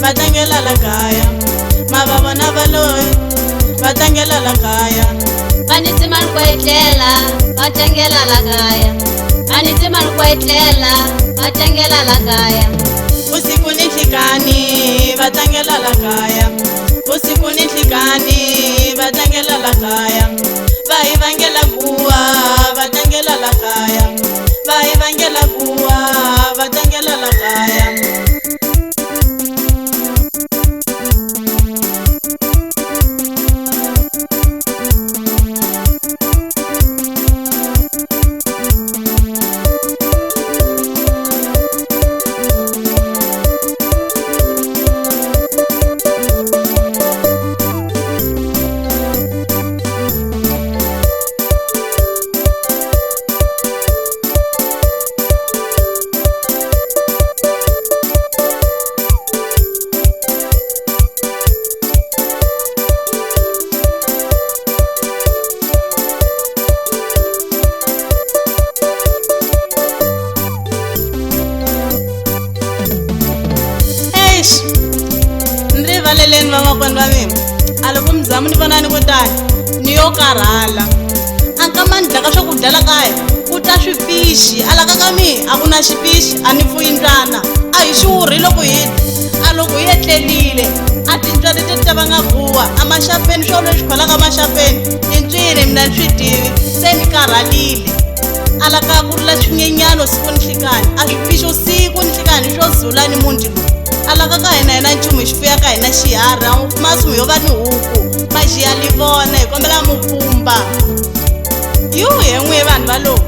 Batangela la kaya, mababona baloyi, batangela la kaya. Banitsi mali kwetlela, batangela la kaya. Banitsi mali kwetlela, batangela la kaya. Usiku ni nhlikani, batangela la kaya. Usiku ni nhlikani, batangela la kaya. Vahivangela kuwa, batangela la kaya. Vahivangela kuwa, batangela la kaya. Valeleni vamakwenu va mina a loko mi za mi ni vonani ko tani ni yo karhala aka mandla ka swakudya la kaya ku ta swifishi a laka ka mi a ku na xifishi a ni pfuyi ndlwana a hi xurhi loko hi a loko hi etlelile a tintswa leti ta va nga guwa a maxapeni swo leswi kholaka maxapeni ni twile mina ni swi tivi se ni karhalile a laka ku rila swinyenyano siku ni nhlikani a swifishi usiku ni nhlikani swo zula ni mundi lowu alaka ka hina hina nchumu xifuya ka hina xiharhi a masimu yo va ni huku maxiya li vona hi kombela mupfumba yu he n'wi vanhu valowu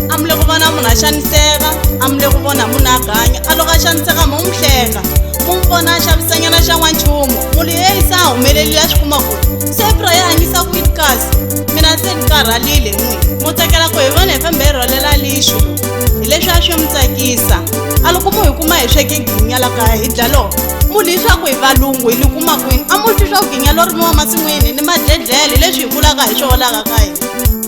a mi le ku vona munhu a xaniseka a mi le ku vona munhu a ganya a loko a xaniseka mu n'wi hleka mu n'wi vona a xavisanyana xa n'wanchumu muli yeyi se a humeleli ya swi kuma ku se pura yi hanyisa ku yini kasi mina se ni karhalile n'wi mu tsakela ku hi vona hi fambe hi rhwalela lixo hi leswi a swi mi tsakisa a loko mu hi kuma hi sweke ginya la kaya hi dya lowo muli hi swaku hi valungu hi li kuma kwini a mu twi swa ku ginya lo rimiwa masin'wini ni madledlele leswi hi kulaka hi swolaka ka hina.